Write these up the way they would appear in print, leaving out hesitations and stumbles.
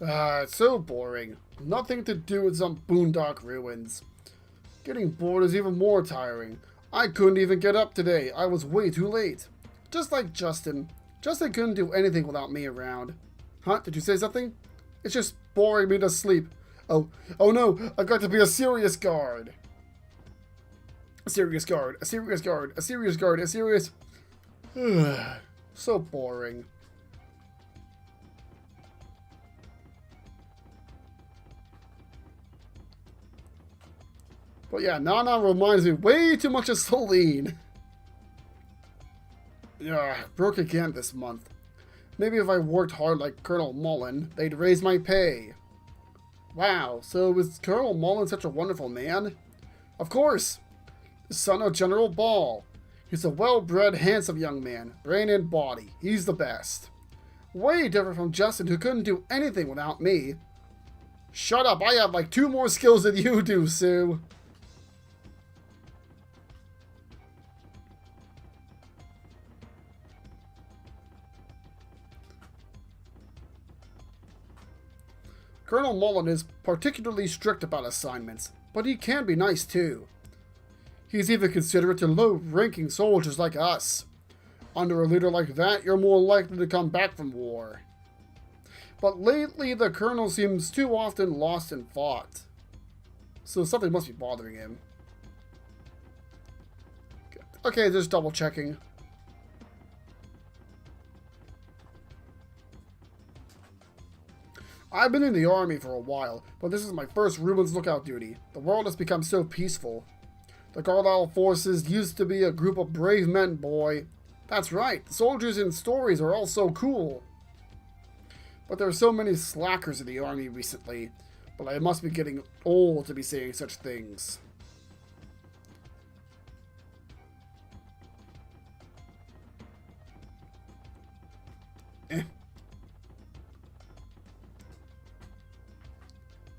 It's so boring. Nothing to do with some boondock ruins. Getting bored is even more tiring. I couldn't even get up today. I was way too late. Just like Justin. Justin couldn't do anything without me around. Huh? Did you say something? It's just boring me to sleep. Oh no, I've got to be a serious guard. A serious guard, a serious guard, a serious guard, a serious... So boring. But yeah, Nana reminds me way too much of Celine. Yeah, broke again this month. Maybe if I worked hard like Colonel Mullen, they'd raise my pay. Wow, so is Colonel Mullen such a wonderful man? Of course! The son of General Ball. He's a well-bred, handsome young man, brain and body. He's the best. Way different from Justin, who couldn't do anything without me. Shut up, I have like 2 more skills than you do, Sue. Colonel Mullen is particularly strict about assignments, but he can be nice too. He's even considerate to low-ranking soldiers like us. Under a leader like that, you're more likely to come back from war. But lately, the Colonel seems too often lost in thought. So something must be bothering him. Okay, just double-checking. I've been in the army for a while, but this is my first Ruins lookout duty. The world has become so peaceful. The Carlisle forces used to be a group of brave men, boy. That's right, the soldiers in stories are all so cool. But there are so many slackers in the army recently, but I must be getting old to be saying such things.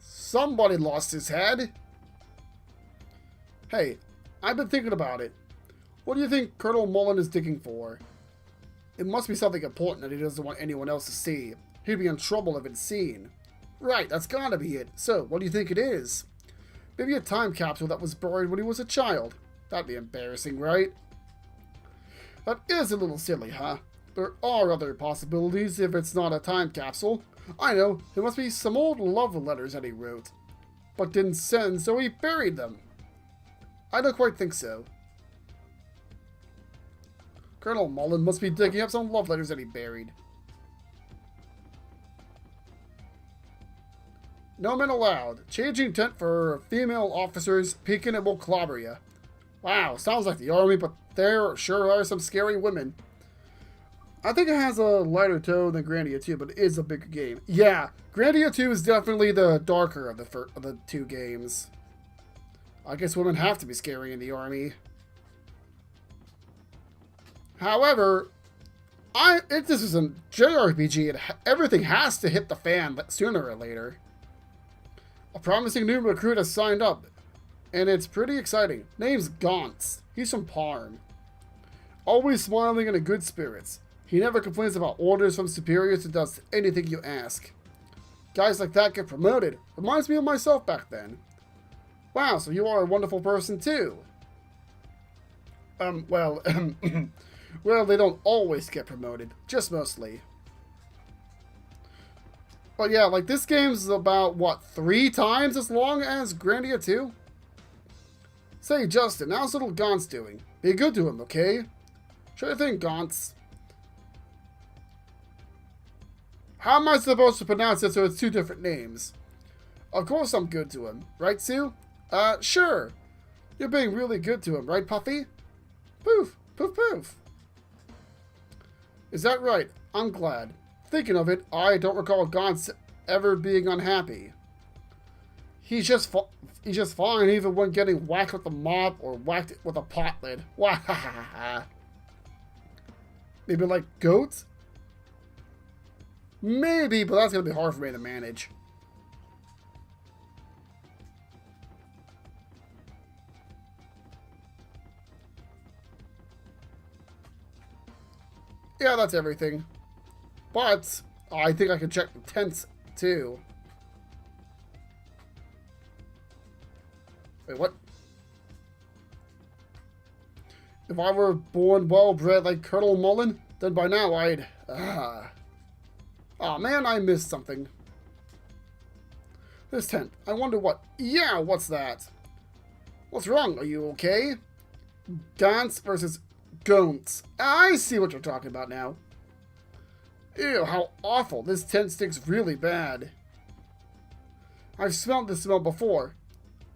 Somebody lost his head. Hey, I've been thinking about it. What do you think Colonel Mullen is digging for? It must be something important that he doesn't want anyone else to see. He'd be in trouble if it's seen. Right, that's gotta be it. So, what do you think it is? Maybe a time capsule that was buried when he was a child. That'd be embarrassing, right? That is a little silly, huh? There are other possibilities if it's not a time capsule. I know, there must be some old love letters that he wrote, but didn't send, so he buried them. I don't quite think so. Colonel Mullen must be digging up some love letters that he buried. No men allowed. Changing tent for female officers. Peeking and will clobber ya. Wow, sounds like the army, but there sure are some scary women. I think it has a lighter tone than Grandia 2, but it is a bigger game. Yeah, Grandia 2 is definitely the darker of the 2 games. I guess women have to be scary in the army. However, if this is a JRPG, everything has to hit the fan sooner or later. A promising new recruit has signed up, and it's pretty exciting. Name's Gauntz. He's from Parm. Always smiling and in good spirits. He never complains about orders from superiors and does anything you ask. Guys like that get promoted. Reminds me of myself back then. Wow, so you are a wonderful person too. Well, well, they don't always get promoted. Just mostly. But yeah, like this game's about, what, 3 times as long as Grandia 2? Say, Justin, how's little Gauntz doing? Be good to him, okay? Sure thing, Gauntz. How am I supposed to pronounce it so it's 2 different names? Of course I'm good to him. Right, Sue? Sure. You're being really good to him, right, Puffy? Poof, poof, poof. Is that right? I'm glad. Thinking of it, I don't recall Gauntz ever being unhappy. He's just fine even when getting whacked with a mop or whacked with a pot lid. Wahahaha. Maybe like goats? Maybe, but that's going to be hard for me to manage. Yeah, that's everything. But I think I can check the tents too. Wait, what? If I were born well-bred like Colonel Mullen, then by now I'd... Aw, man, I missed something. This tent. I wonder what... Yeah, what's that? What's wrong? Are you okay? Gants versus Gonts. I see what you're talking about now. Ew, how awful. This tent stinks really bad. I've smelled this smell before.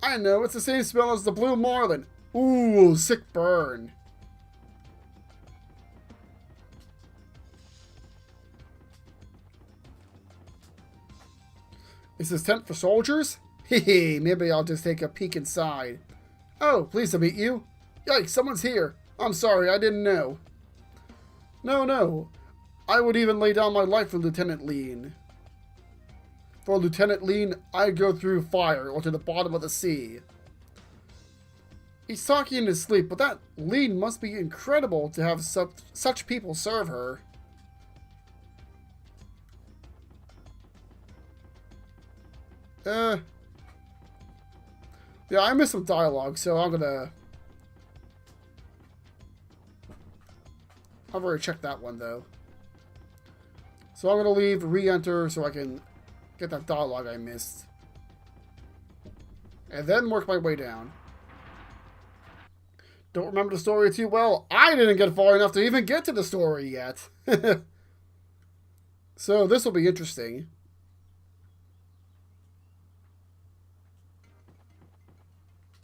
I know, it's the same smell as the Blue Marlin. Ooh, sick burn. Is this tent for soldiers? Hehe, maybe I'll just take a peek inside. Oh, pleased to meet you. Yikes, someone's here. I'm sorry, I didn't know. No. I would even lay down my life for Lieutenant Lean. For Lieutenant Lean, I'd go through fire or to the bottom of the sea. He's talking in his sleep, but that Lean must be incredible to have such people serve her. Yeah, I missed some dialogue, so I'm gonna... I've already checked that one, though. So I'm gonna leave, re-enter, so I can get that dialogue I missed. And then work my way down. Don't remember the story too well. I didn't get far enough to even get to the story yet. So this will be interesting.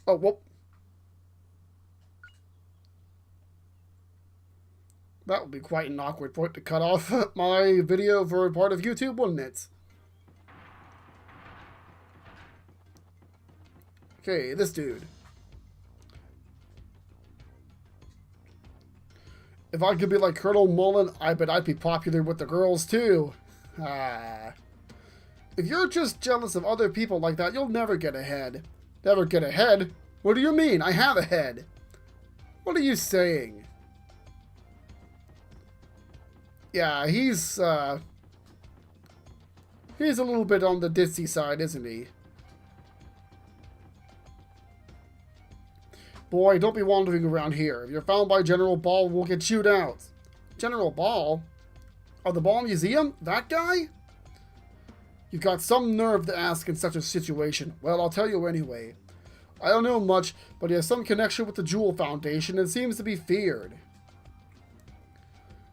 Oh, whoop. That would be quite an awkward point to cut off my video for a part of YouTube, wouldn't it? Okay, this dude. If I could be like Colonel Mullen, I bet I'd be popular with the girls too. If you're just jealous of other people like that, you'll never get ahead. Never get ahead? What do you mean? I have a head. What are you saying? Yeah, he's a little bit on the ditzy side, isn't he? Boy, don't be wandering around here. If you're found by General Ball, we'll get chewed out. General Ball? Of the Ball Museum? That guy? You've got some nerve to ask in such a situation. Well, I'll tell you anyway. I don't know much, but he has some connection with the Jewel Foundation and seems to be feared.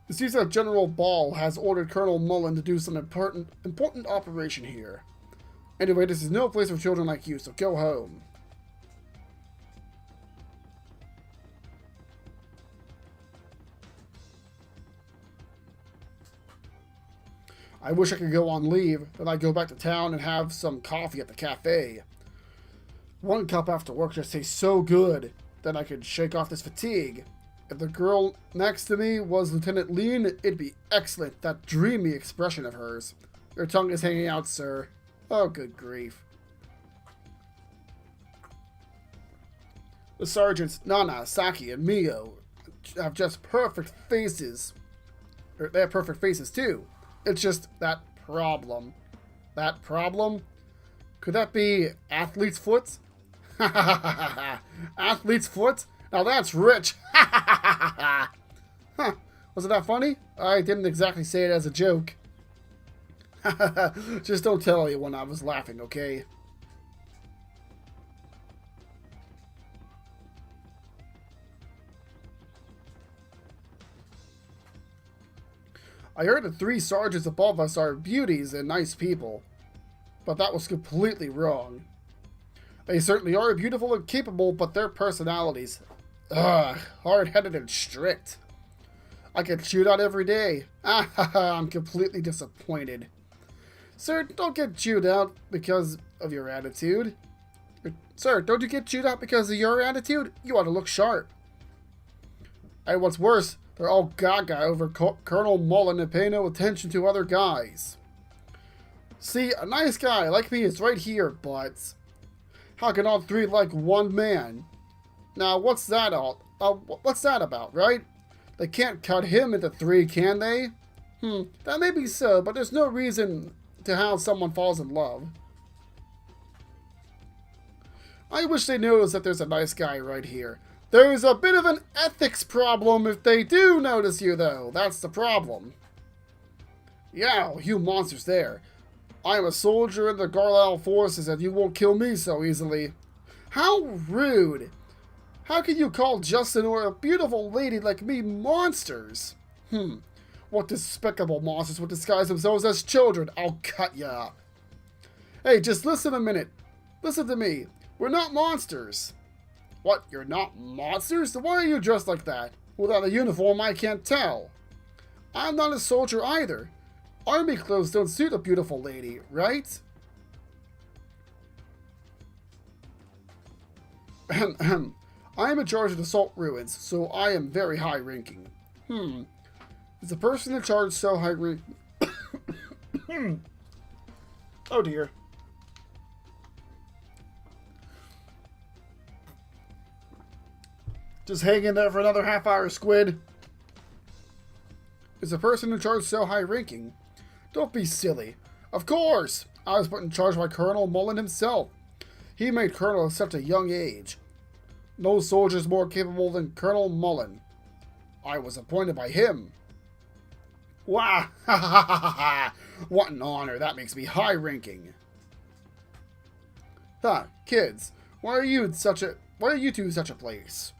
It seems that General Ball has ordered Colonel Mullen to do some important operation here. Anyway, this is no place for children like you, so go home. I wish I could go on leave, then I'd go back to town and have some coffee at the cafe. One cup after work just tastes so good, then I could shake off this fatigue. If the girl next to me was Lieutenant Lean, it'd be excellent, that dreamy expression of hers. Your tongue is hanging out, sir. Oh, good grief. The sergeants, Nana, Saki, and Mio have just perfect faces. They have perfect faces, too. It's just that problem. That problem? Could that be athlete's foot? Athlete's foot? Now that's rich. Huh. Wasn't that funny? I didn't exactly say it as a joke. Just don't tell anyone I was laughing, okay? I heard the 3 sergeants above us are beauties and nice people, but that was completely wrong. They certainly are beautiful and capable, but their personalities, hard-headed and strict. I get chewed out every day. I'm completely disappointed. Sir, don't get chewed out because of your attitude. Sir, don't you get chewed out because of your attitude? You ought to look sharp. And what's worse, they're all gaga over Colonel Mullen and pay no attention to other guys. See, a nice guy like me is right here, but how can all 3 like one man? Now, what's that about, right? They can't cut him into 3, can they? That may be so, but there's no reason to how someone falls in love. I wish they noticed that there's a nice guy right here. There's a bit of an ethics problem if they do notice you, though. That's the problem. Yeah, you monsters there. I'm a soldier in the Garlisle forces and you won't kill me so easily. How rude. How can you call Justin or a beautiful lady like me monsters? What despicable monsters would disguise themselves as children? I'll cut ya up. Hey, just listen a minute. Listen to me. We're not monsters. What, you're not monsters? Then why are you dressed like that? Without a uniform, I can't tell. I'm not a soldier either. Army clothes don't suit a beautiful lady, right? I am in charge of the Salt Ruins, so I am very high-ranking. Is the person in charge so high-ranking? Oh dear. Just hang in there for another half hour, Squid. Is the person in charge so high-ranking? Don't be silly. Of course! I was put in charge by Colonel Mullen himself. He made Colonel at such a young age. No soldier's more capable than Colonel Mullen. I was appointed by him. Wow! Ha ha ha ha! What an honor! That makes me high-ranking. Huh, kids, why are you two in such a place?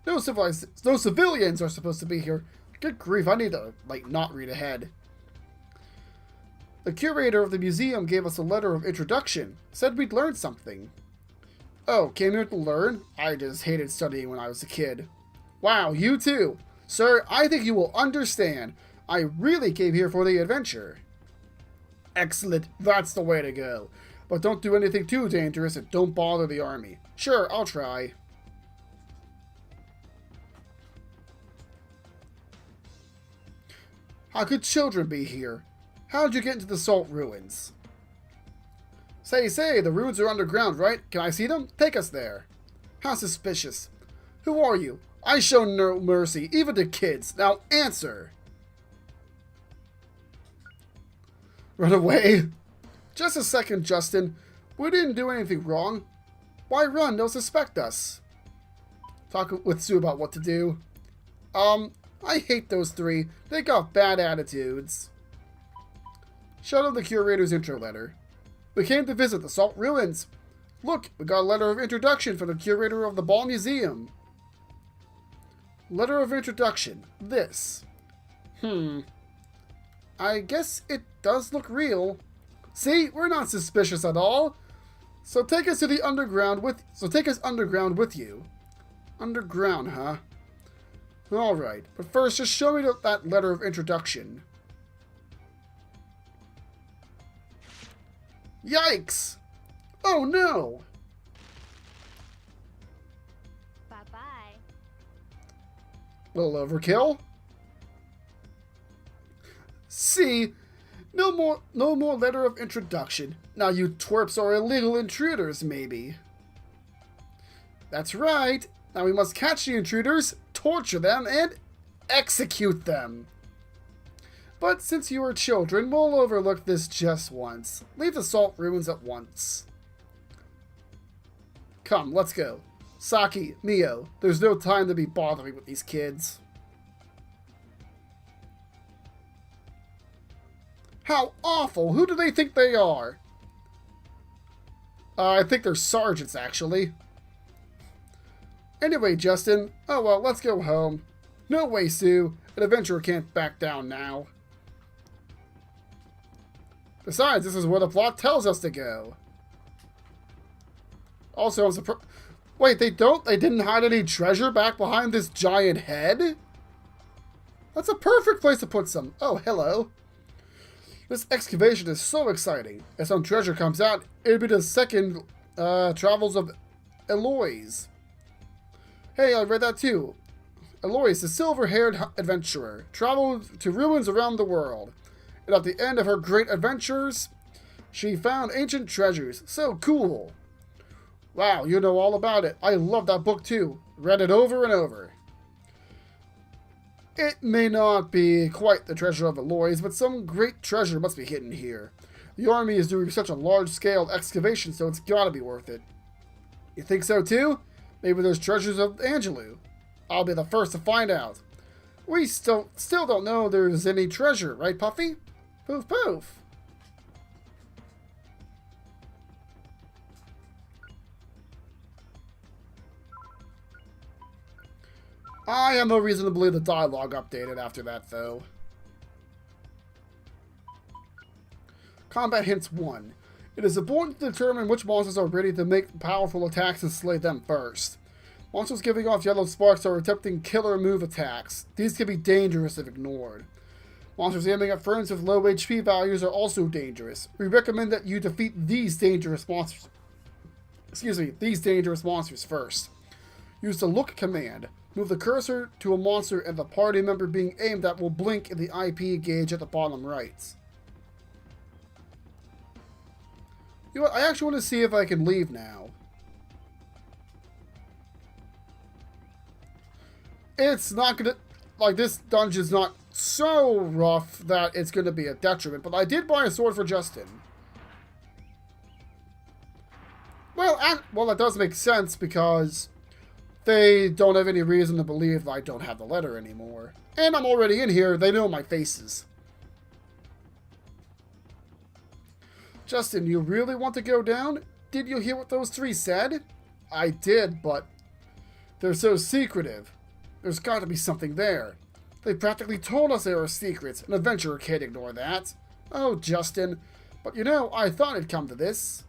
No civilians are supposed to be here. Good grief, I need to, not read ahead. The curator of the museum gave us a letter of introduction. Said we'd learn something. Oh, came here to learn? I just hated studying when I was a kid. Wow, you too. Sir, I think you will understand. I really came here for the adventure. Excellent, that's the way to go. But don't do anything too dangerous and don't bother the army. Sure, I'll try. How could children be here? How'd you get into the Salt Ruins? Say, the ruins are underground, right? Can I see them? Take us there. How suspicious. Who are you? I show no mercy, even to kids. Now answer. Run away? Just a second, Justin. We didn't do anything wrong. Why run? They'll suspect us. Talk with Sue about what to do. I hate those three. They got bad attitudes. Shut up the curator's intro letter. We came to visit the Salt Ruins. Look, we got a letter of introduction from the curator of the Ball Museum. Letter of introduction. This. I guess it does look real. See, we're not suspicious at all. So take us to the underground take us underground with you. Underground, huh? Alright, but first just show me that letter of introduction. Yikes! Oh no! Bye-bye. Little overkill? See? No more letter of introduction. Now you twerps are illegal intruders, maybe. That's right. Now we must catch the intruders, torture them, and execute them. But since you are children, we'll overlook this just once. Leave the Salt Ruins at once. Come, let's go. Saki, Mio, there's no time to be bothering with these kids. How awful! Who do they think they are? I think they're sergeants, actually. Anyway, Justin. Oh well, let's go home. No way, Sue. An adventurer can't back down now. Besides, this is where the plot tells us to go. Also, I'm surprised... Wait, they didn't hide any treasure back behind this giant head? That's a perfect place to put some... Oh, hello. This excavation is so exciting. If some treasure comes out, it'll be the second travels of Eloise. Hey, I read that too. Eloise, the silver-haired adventurer, traveled to ruins around the world. And at the end of her great adventures, she found ancient treasures. So cool. Wow, you know all about it. I love that book too. Read it over and over. It may not be quite the treasure of Eloise, but some great treasure must be hidden here. The army is doing such a large-scale excavation, so it's gotta be worth it. You think so too? Maybe there's treasures of Angelou. I'll be the first to find out. We still don't know there's any treasure, right, Puffy? Poof poof. I have no reason to believe the dialogue updated after that, though. Combat Hints 1. It is important to determine which monsters are ready to make powerful attacks and slay them first. Monsters giving off yellow sparks are attempting killer move attacks. These can be dangerous if ignored. Monsters aiming at friends with low HP values are also dangerous. We recommend that you defeat these dangerous monsters. These dangerous monsters first. Use the Look command. Move the cursor to a monster and the party member being aimed at will blink in the IP gauge at the bottom right. You know what? I actually want to see if I can leave now. It's not gonna... Like, this dungeon's not so rough that it's gonna be a detriment, but I did buy a sword for Justin. Well, that does make sense because they don't have any reason to believe I don't have the letter anymore. And I'm already in here, they know my faces. Justin, you really want to go down? Did you hear what those three said? I did, but they're so secretive. There's got to be something there. They practically told us there were secrets. An adventurer can't ignore that. Oh, Justin. But you know, I thought it'd come to this.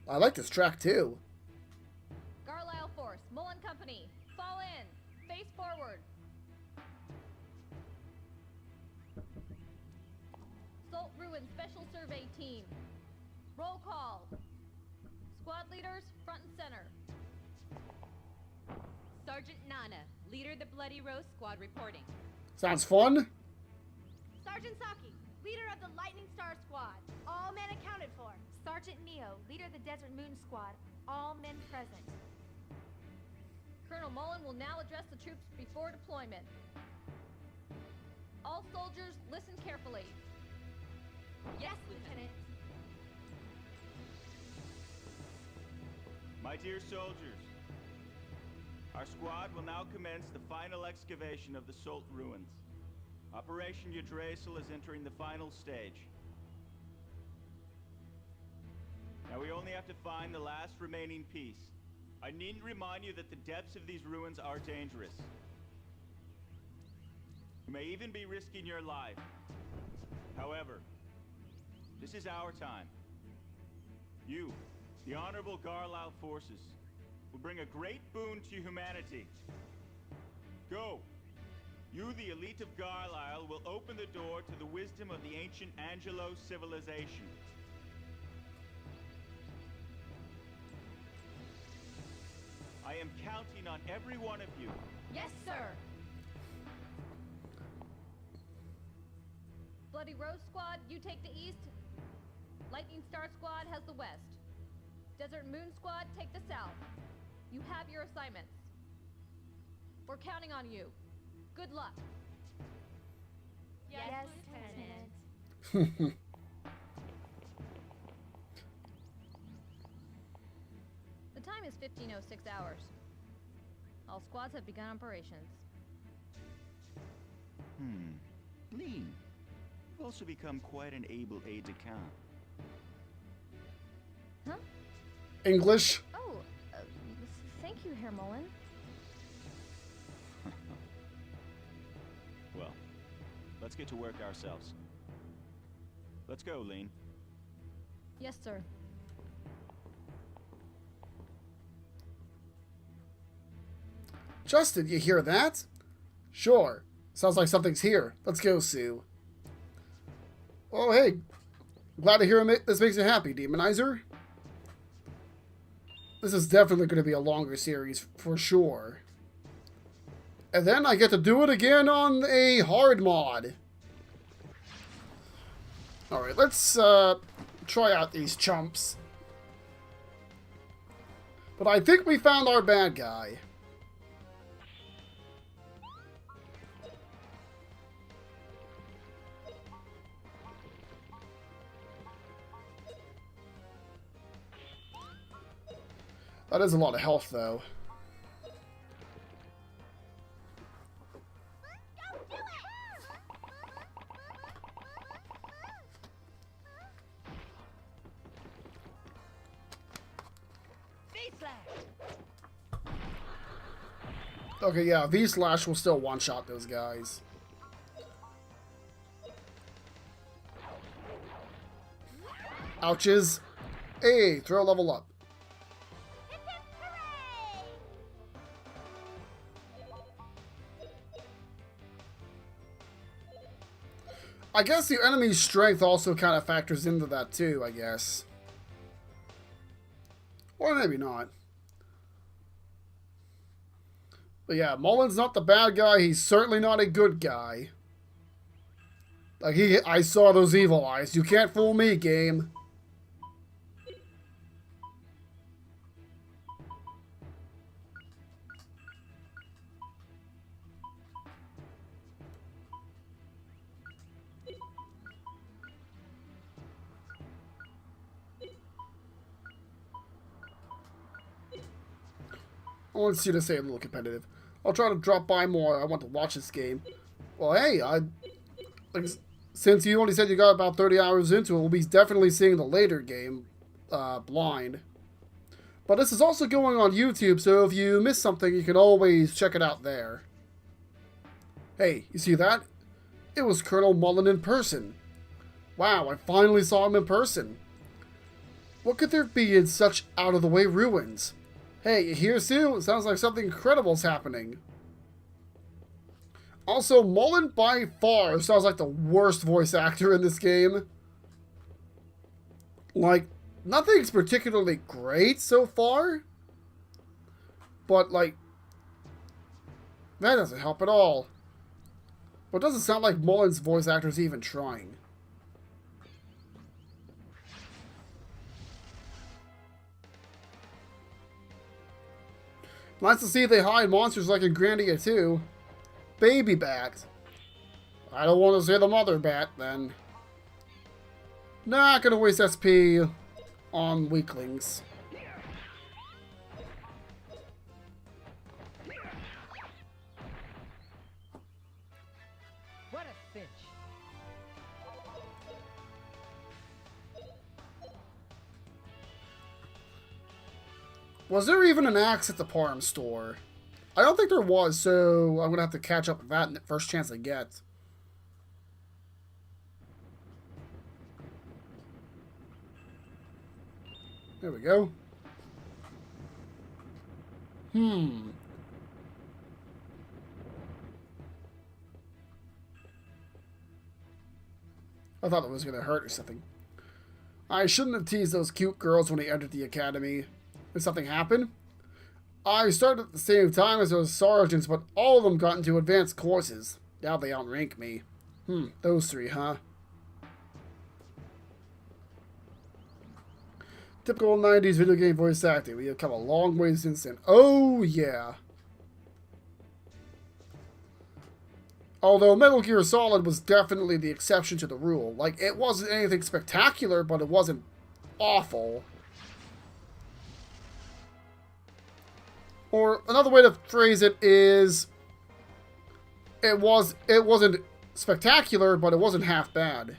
I like this track too. Garlisle Force, Mullen Company, fall in, face forward. Salt Ruin Special Survey Team, roll call. Squad leaders, front and center. Sergeant Nana, leader the Bloody Rose Squad reporting. Sounds fun. Sergeant Saki, leader of the Lightning Star Squad. All men accounted for. Sergeant Neo, leader of the Desert Moon Squad. All men present. Colonel Mullen will now address the troops before deployment. All soldiers, listen carefully. Yes, Lieutenant. My dear soldiers, our squad will now commence the final excavation of the Salt Ruins. Operation Yggdrasil is entering the final stage. Now we only have to find the last remaining piece. I needn't remind you that the depths of these ruins are dangerous. You may even be risking your life. However, this is our time. You, the Honorable Garlisle forces, will bring a great boon to humanity. Go! You, the elite of Garlisle, will open the door to the wisdom of the ancient Angelo civilization. I am counting on every one of you. Yes, sir. Bloody Rose Squad, you take the east. Lightning Star Squad has the west. Desert Moon Squad, take the south. You have your assignments. We're counting on you. Good luck. Yes, Lieutenant. The time is 15:06 hours. All squads have begun operations. Lean. You've also become quite an able aide-de-camp. Huh? English. Oh, thank you, Herr Mullen. Well, let's get to work ourselves. Let's go, Lean. Yes, sir. Justin, you hear that? Sure. Sounds like something's here. Let's go, Sue. Oh, hey. Glad to hear this makes you happy, Demonizer. This is definitely going to be a longer series, for sure. And then I get to do it again on a hard mod. Alright, let's try out these chumps. But I think we found our bad guy. That is a lot of health, though. Okay, yeah, V-Slash will still one-shot those guys. Ouches. Hey, throw level up. I guess the enemy's strength also kind of factors into that too, I guess. Or maybe not. But yeah, Mullen's not the bad guy. He's certainly not a good guy. Like, I saw those evil eyes. You can't fool me, game. I want you to stay a little competitive. I'll try to drop by more. I want to watch this game. Well, hey, since you only said you got about 30 hours into it, we'll be definitely seeing the later game, blind. But this is also going on YouTube, so if you miss something, you can always check it out there. Hey, you see that? It was Colonel Mullen in person. Wow, I finally saw him in person. What could there be in such out-of-the-way ruins? Hey, you hear, Sue? It sounds like something incredible's happening. Also, Mullen by far sounds like the worst voice actor in this game. Like, nothing's particularly great so far. But, like, that doesn't help at all. But it doesn't sound like Mullen's voice actor's even trying. Nice to see they hide monsters like in Grandia too. Baby bat. I don't want to say the mother bat then. Not gonna waste SP on weaklings. What a cinch. Was there even an axe at the Parham store? I don't think there was, so I'm gonna have to catch up with that in the first chance I get. There we go. I thought it was gonna hurt or something. I shouldn't have teased those cute girls when they entered the academy. Did something happen? I started at the same time as those sergeants, but all of them got into advanced courses. Now they outrank me. Those three, huh? Typical 90s video game voice acting. We have come a long way since then. Oh, yeah. Although Metal Gear Solid was definitely the exception to the rule. Like, it wasn't anything spectacular, but it wasn't awful. Or another way to phrase it is, it wasn't spectacular, but it wasn't half bad.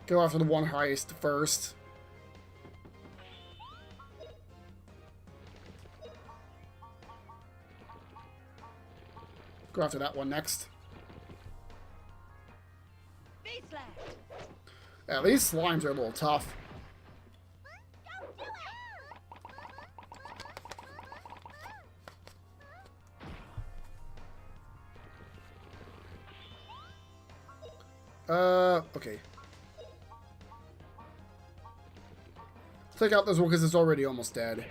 Go after the one highest first. Go after that one next. Yeah, these slimes are a little tough. Okay. Take out this one because it's already almost dead.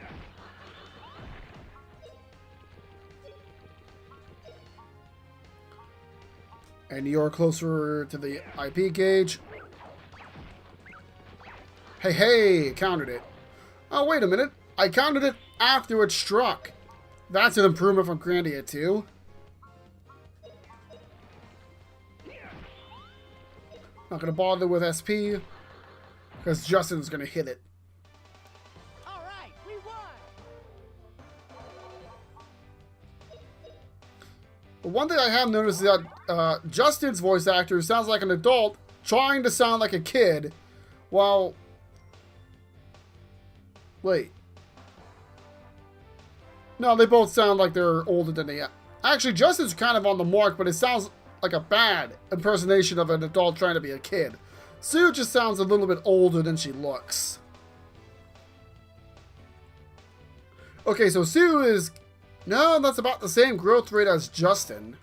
And you're closer to the IP gauge. Hey, hey, countered it. Oh, wait a minute. I counted it after it struck. That's an improvement from Grandia too. Not gonna bother with SP, because Justin's gonna hit it. All right, we won. But one thing I have noticed is that Justin's voice actor sounds like an adult trying to sound like a kid, while... Wait. No, they both sound like they're older than they are. Actually, Justin's kind of on the mark, but it sounds like a bad impersonation of an adult trying to be a kid. Sue just sounds a little bit older than she looks. Okay, so Sue is... No, that's about the same growth rate as Justin.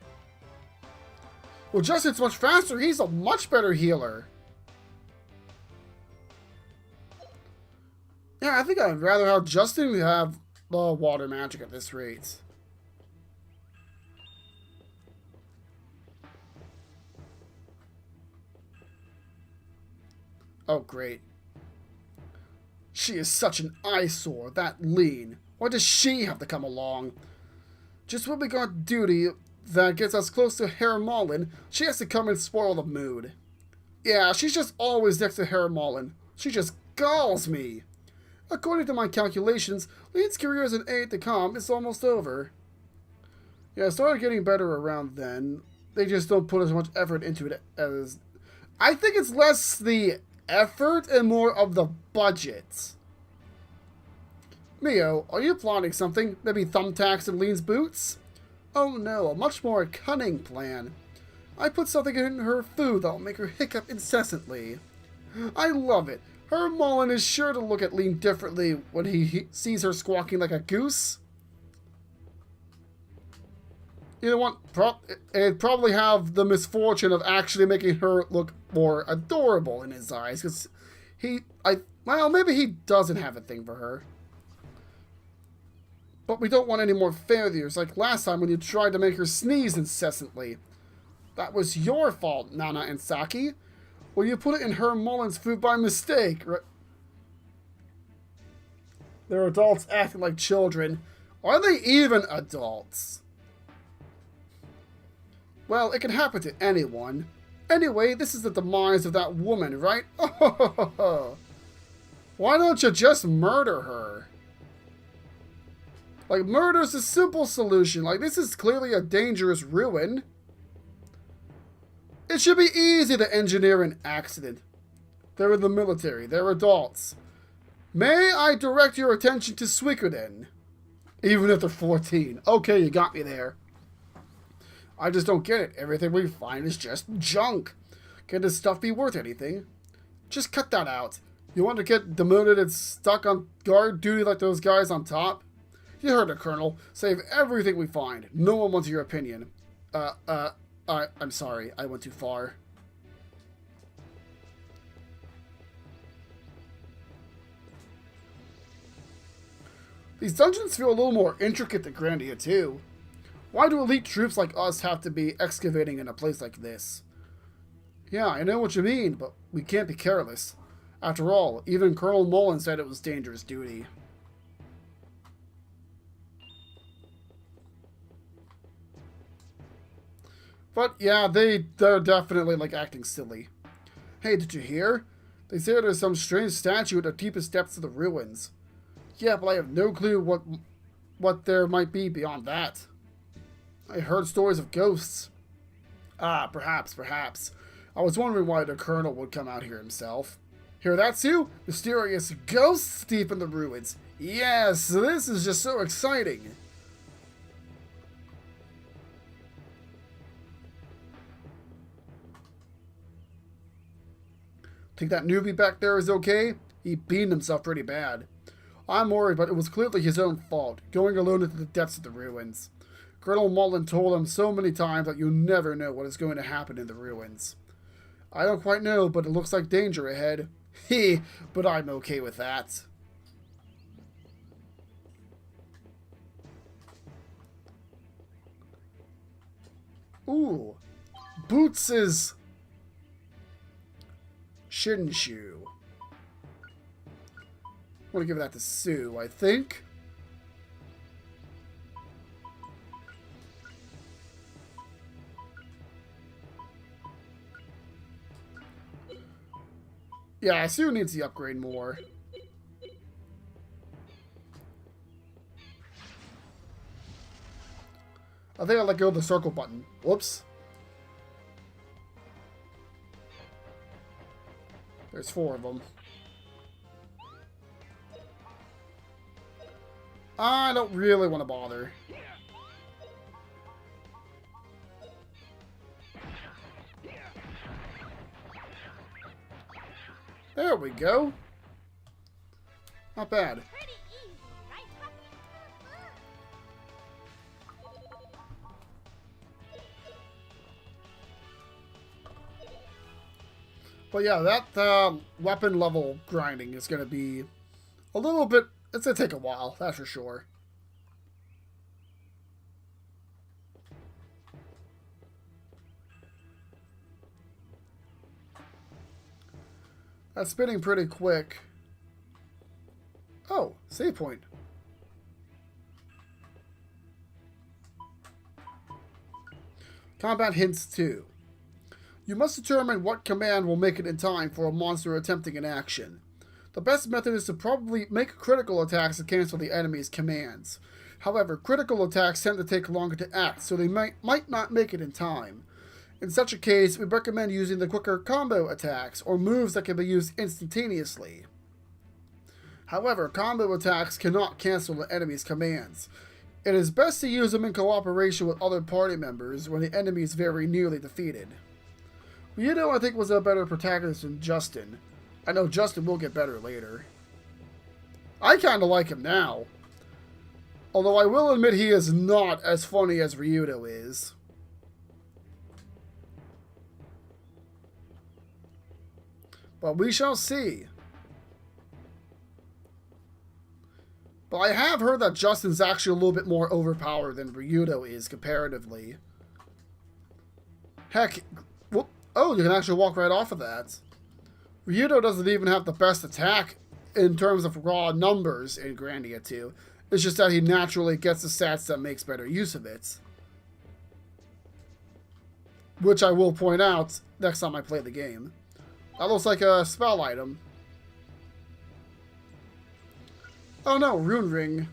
Well, Justin's much faster. He's a much better healer. Yeah, I think I'd rather have Justin have the water magic at this rate. Oh, great. She is such an eyesore, that lean. Why does she have to come along? Just when we got duty that gets us close to Herr Mullen, she has to come and spoil the mood. Yeah, she's just always next to Herr Mullen. She just galls me. According to my calculations, Lean's career as an aide de camp is almost over. Yeah, it started getting better around then. They just don't put as much effort into it as... I think it's less the effort and more of the budget. Mio, are you plotting something? Maybe thumbtacks and Lean's boots? Oh no, a much more cunning plan. I put something in her food that'll make her hiccup incessantly. I love it. Herr Mullen is sure to look at Lean differently when he sees her squawking like a goose. You know what? It'd probably have the misfortune of actually making her look more adorable in his eyes, because well, maybe he doesn't have a thing for her. But we don't want any more failures, like last time when you tried to make her sneeze incessantly. That was your fault, Nana and Saki. Well, you put it in Herr Mullen's food by mistake, right? They're adults acting like children. Are they even adults? Well, it can happen to anyone. Anyway, this is the demise of that woman, right? Why don't you just murder her? Like, murder's a simple solution. Like, this is clearly a dangerous ruin. It should be easy to engineer an accident. They're in the military. They're adults. May I direct your attention to Suikoden? Even if they're 14. Okay, you got me there. I just don't get it. Everything we find is just junk. Can this stuff be worth anything? Just cut that out. You want to get demoted and stuck on guard duty like those guys on top? You heard it, Colonel. Save everything we find. No one wants your opinion. I'm sorry. I went too far. These dungeons feel a little more intricate than Grandia, too. Why do elite troops like us have to be excavating in a place like this? Yeah, I know what you mean, but we can't be careless. After all, even Colonel Mullen said it was dangerous duty. But yeah, they're definitely like acting silly. Hey, did you hear? They say there's some strange statue at the deepest depths of the ruins. Yeah, but I have no clue what there might be beyond that. I heard stories of ghosts. Ah, perhaps. I was wondering why the Colonel would come out here himself. Hear that, Sue? Mysterious ghosts deep in the ruins. Yes, this is just so exciting. Think that newbie back there is okay? He beamed himself pretty bad. I'm worried, but it was clearly his own fault, going alone into the depths of the ruins. Colonel Mullen told him so many times that you never know what is going to happen in the ruins. I don't quite know, but it looks like danger ahead. Heh, but I'm okay with that. Ooh, Boots' shin shoe. want to give that to Sue, I think. Yeah, Sue needs the upgrade more. I think I let go of the circle button. Whoops. There's 4 of them. I don't really want to bother. There we go. Not bad. Pretty easy, right, Puppy? But yeah, that weapon level grinding is going to be a little bit... It's going to take a while, that's for sure. That's spinning pretty quick. Oh, save point. Combat hints 2. You must determine what command will make it in time for a monster attempting an action. The best method is to probably make critical attacks to cancel the enemy's commands. However, critical attacks tend to take longer to act, so they might not make it in time. In such a case, we recommend using the quicker combo attacks, or moves that can be used instantaneously. However, combo attacks cannot cancel the enemy's commands. It is best to use them in cooperation with other party members when the enemy is very nearly defeated. Ryudo, I think, was a better protagonist than Justin. I know Justin will get better later. I kind of like him now. Although I will admit he is not as funny as Ryudo is. But we shall see. But I have heard that Justin's actually a little bit more overpowered than Ryudo is comparatively. Heck, whoop, oh, you can actually walk right off of that. Ryudo doesn't even have the best attack in terms of raw numbers in Grandia 2. It's just that he naturally gets the stats that makes better use of it. Which I will point out next time I play the game. That looks like a spell item. Oh no, Rune Ring.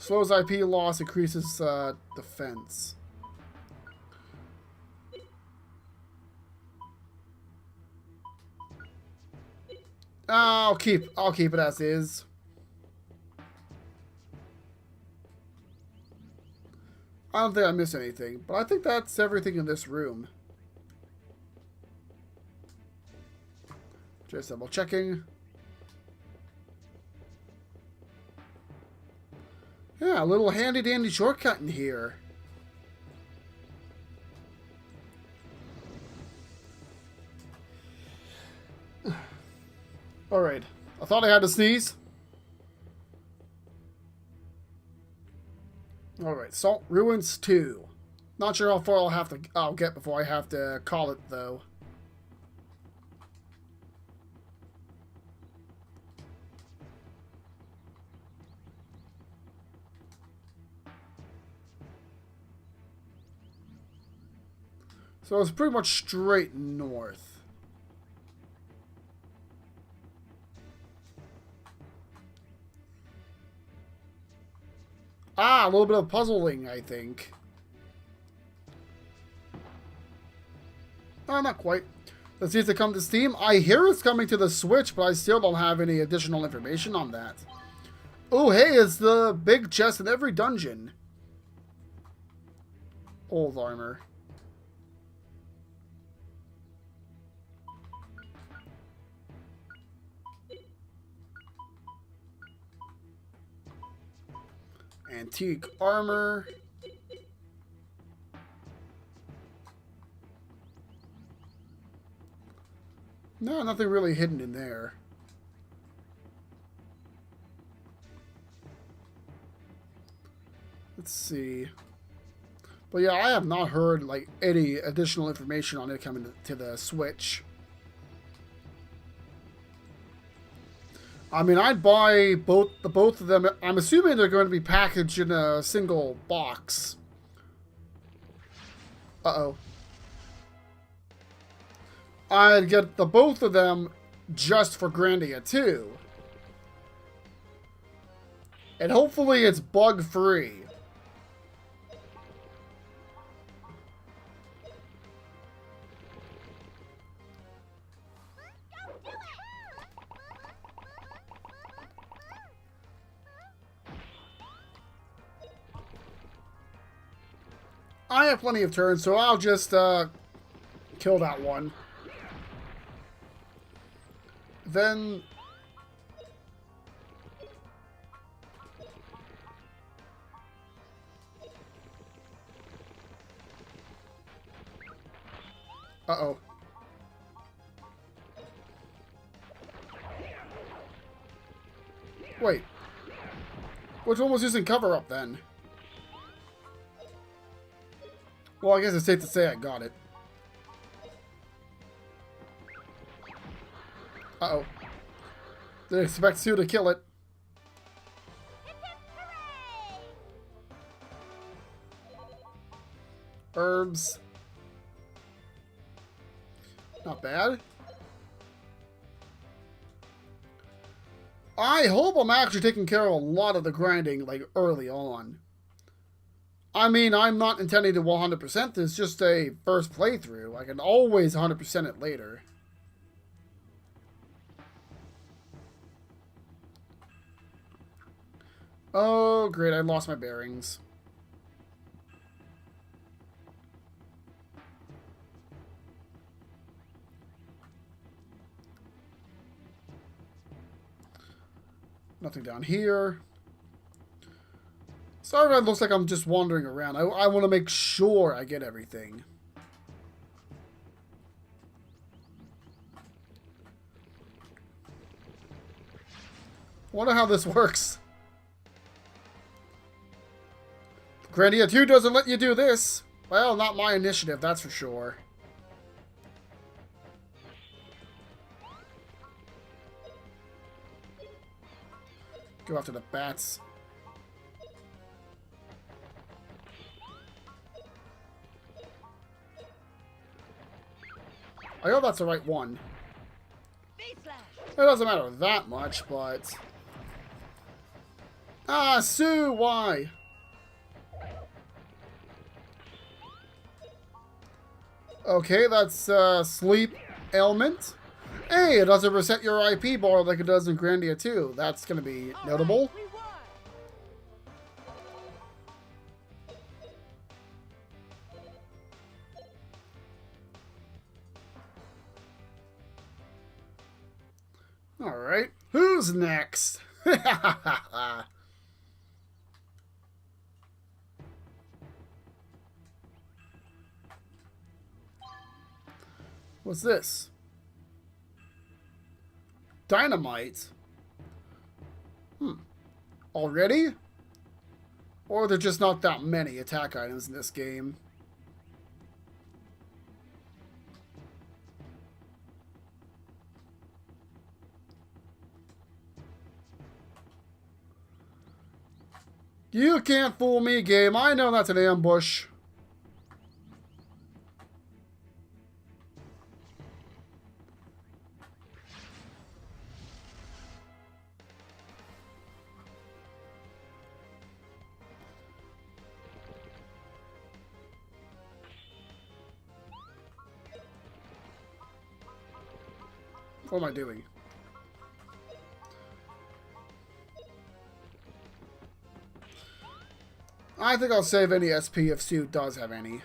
Slows IP loss, increases defense. I'll keep it as is. I don't think I missed anything, but I think that's everything in this room. Just double checking. Yeah, a little handy dandy shortcut in here. Alright, I thought I had to sneeze. Alright, Salt Ruins 2. Not sure how far I'll get before I have to call it, though. So it's pretty much straight north. Ah, a little bit of puzzling, I think. Oh, not quite. Let's see if it comes to Steam. I hear it's coming to the Switch, but I still don't have any additional information on that. Oh, hey, it's the big chest in every dungeon. Old armor. Antique armor. No, nothing really hidden in there. Let's see. But yeah, I have not heard like any additional information on it coming to the Switch. I mean, I'd buy both of them. I'm assuming they're going to be packaged in a single box. Uh-oh. I'd get the both of them just for Grandia too. And hopefully it's bug-free. I have plenty of turns, so I'll just kill that one. Then... Uh-oh. Wait. Which one was using cover-up, then? Well, I guess it's safe to say I got it. Uh-oh. Didn't expect Sue to kill it. Herbs. Not bad. I hope I'm actually taking care of a lot of the grinding, like, early on. I mean, I'm not intending to 100% this, just a first playthrough. I can always 100% it later. Oh, great, I lost my bearings. Nothing down here. Sorry if it looks like I'm just wandering around. I want to make sure I get everything. Wonder how this works. Grandia 2 doesn't let you do this. Well, not my initiative, that's for sure. Go after the bats. I hope that's the right one. It doesn't matter that much, but... Ah, Sue, why? Okay, that's sleep ailment. Hey, it doesn't reset your IP bar like it does in Grandia 2. That's going to be notable. Alright, who's next? What's this? Dynamite? Already? Or are there just not that many attack items in this game? You can't fool me, game. I know that's an ambush. What am I doing? I think I'll save any SP if Sue does have any.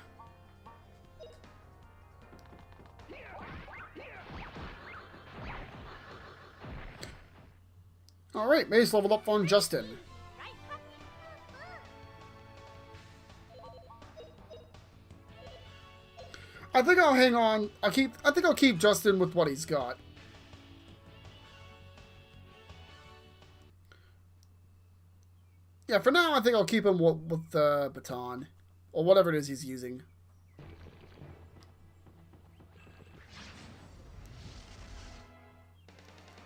Alright, Mace leveled up on Justin. I think I'll hang on. I think I'll keep Justin with what he's got. Yeah, for now I think I'll keep him with the baton. Or whatever it is he's using.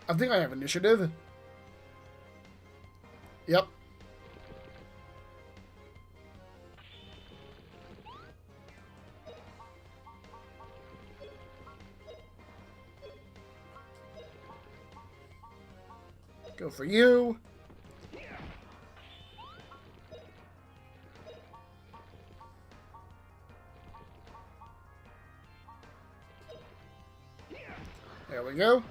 I think I have initiative. Yep. Go for you. There we go.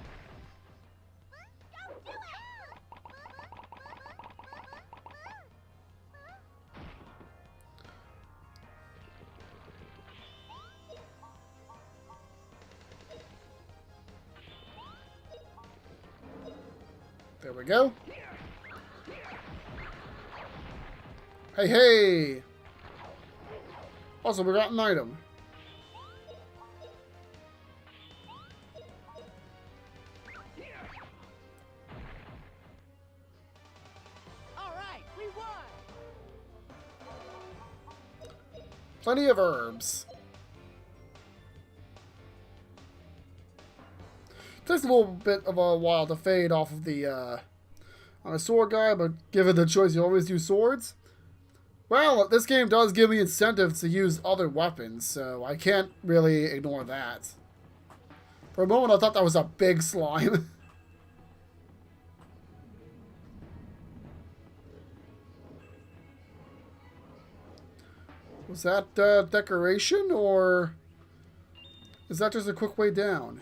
There we go. Hey, hey! Also, we got an item. All right, we won. Plenty of herbs. Takes a little bit of a while to fade off of the, I'm a sword guy, but given the choice, you always use swords. Well, this game does give me incentives to use other weapons, so I can't really ignore that. For a moment, I thought that was a big slime. Was that decoration, or is that just a quick way down?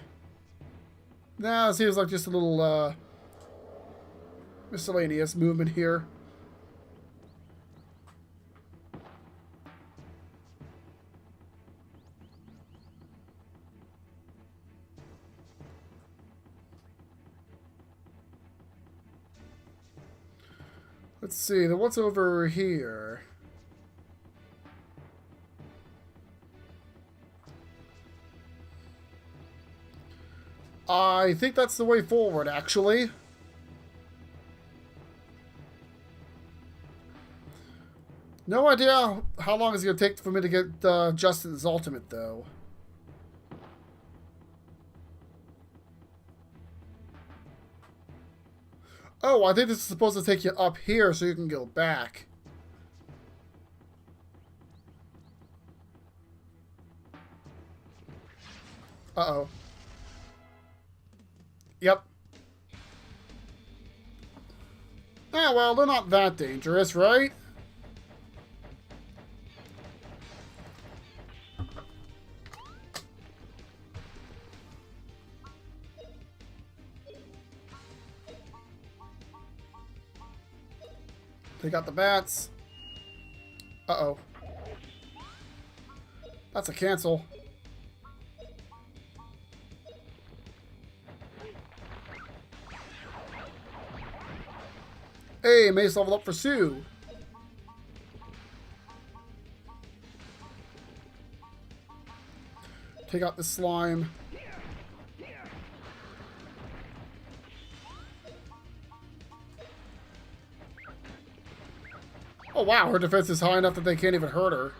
Nah, it seems like just a little miscellaneous movement here. Let's see, then what's over here? I think that's the way forward, actually. No idea how long it's going to take for me to get Justin's ultimate, though. Oh, I think this is supposed to take you up here so you can go back. Uh-oh. Yep. Ah, well, they're not that dangerous, right? They got the bats. Uh-oh. That's a cancel. Hey, Mace leveled up for Sue. Take out the slime. Oh wow, her defense is high enough that they can't even hurt her.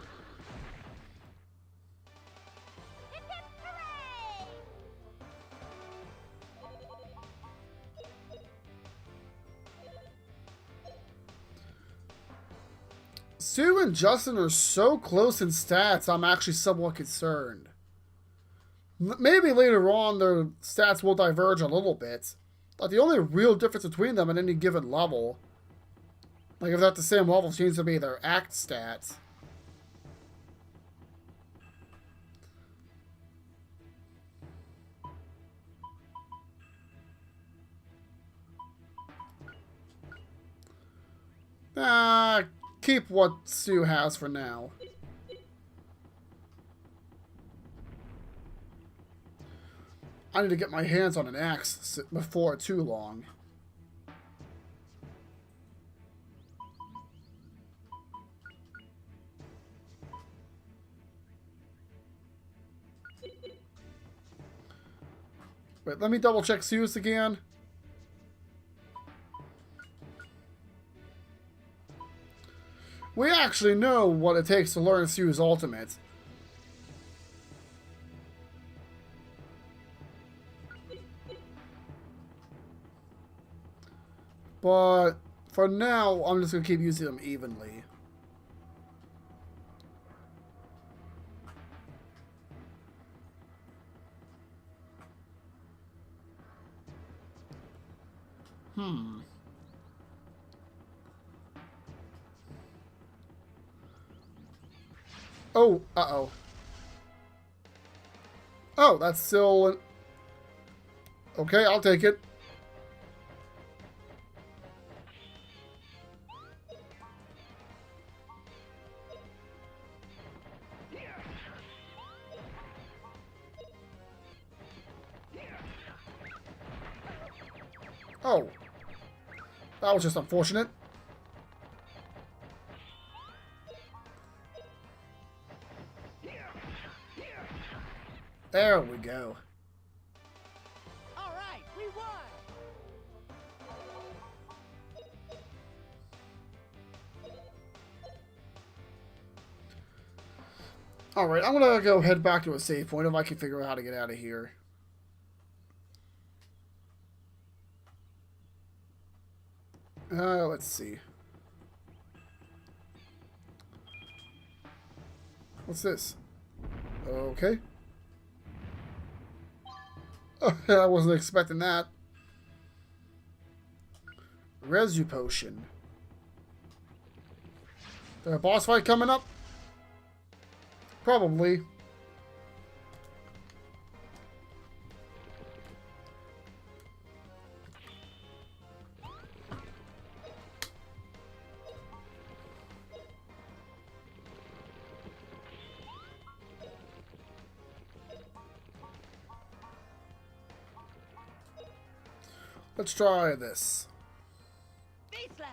Sue and Justin are so close in stats, I'm actually somewhat concerned. Maybe later on their stats will diverge a little bit, but the only real difference between them at any given level, like if they're at the same level, seems to be their act stats. Keep what Sue has for now. I need to get my hands on an axe before too long. Wait, let me double check Sue's again. We actually know what it takes to learn Sue's ultimate. But for now, I'm just going to keep using them evenly. Oh, uh-oh. Oh, that's still... Okay, I'll take it. Oh. That was just unfortunate. There we go. All right, we won. Alright, I'm gonna go head back to a save point if I can figure out how to get out of here. Let's see. What's this? Okay. Oh, I wasn't expecting that. Resu potion. There a boss fight coming up? Probably. Let's try this. Face slash.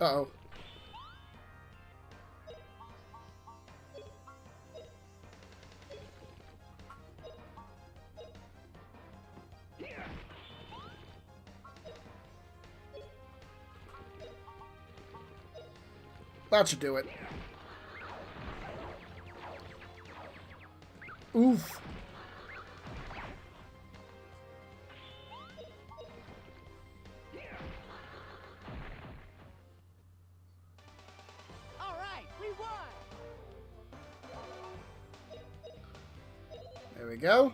Uh-oh. That should do it. Oof. All right, we won. There we go.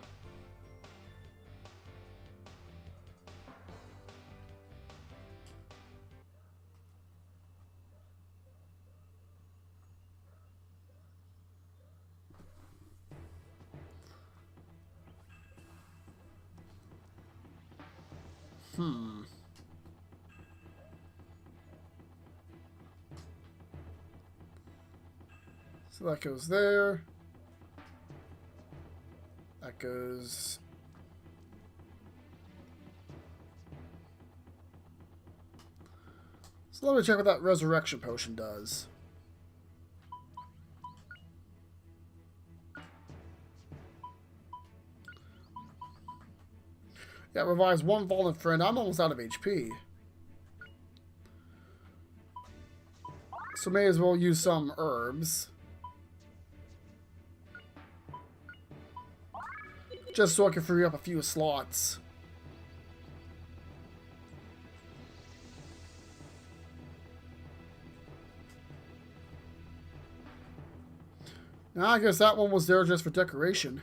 So that goes there. That goes... So let me check what that resurrection potion does. Yeah, revives one fallen friend. I'm almost out of HP. So may as well use some herbs. Just so I can free up a few slots. Now I guess that one was there just for decoration.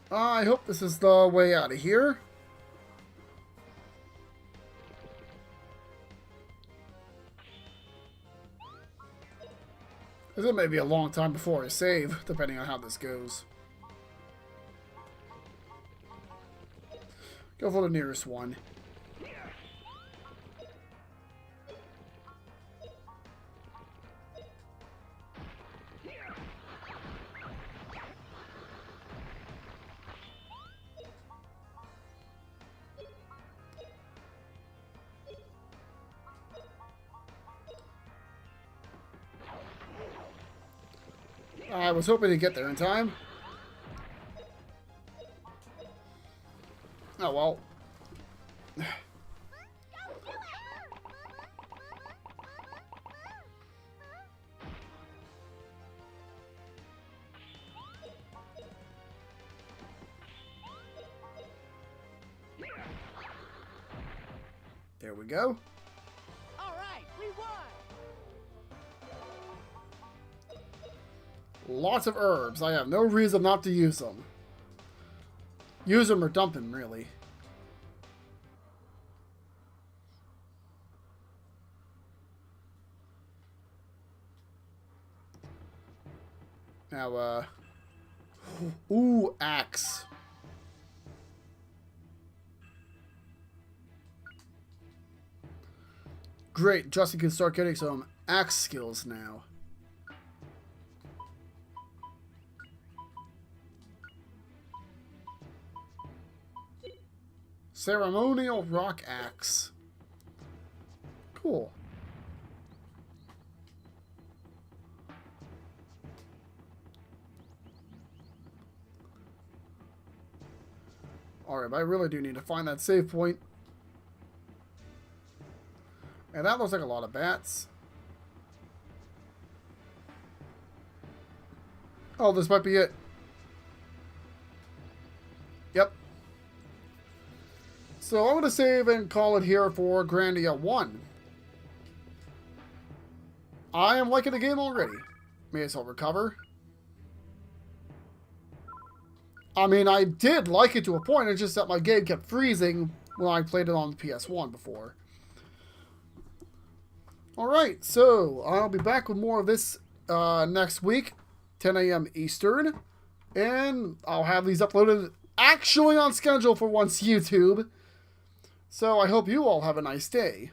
I hope this is the way out of here. Because it may be a long time before I save, depending on how this goes. Go for the nearest one. I was hoping to get there in time. Oh well. There we go. All right, we won. Lots of herbs. I have no reason not to use them. Use them or dump them, really. Now, ooh, axe. Great, Justin can start getting some axe skills now. Ceremonial rock axe. Cool. Alright, but I really do need to find that save point. And that looks like a lot of bats. Oh, this might be it. Yep. So I'm going to save and call it here for Grandia 1. I am liking the game already. May as well recover. I mean, I did like it to a point, it's just that my game kept freezing when I played it on the PS1 before. Alright, so I'll be back with more of this next week, 10 a.m. Eastern. And I'll have these uploaded actually on schedule for once YouTube. So I hope you all have a nice day.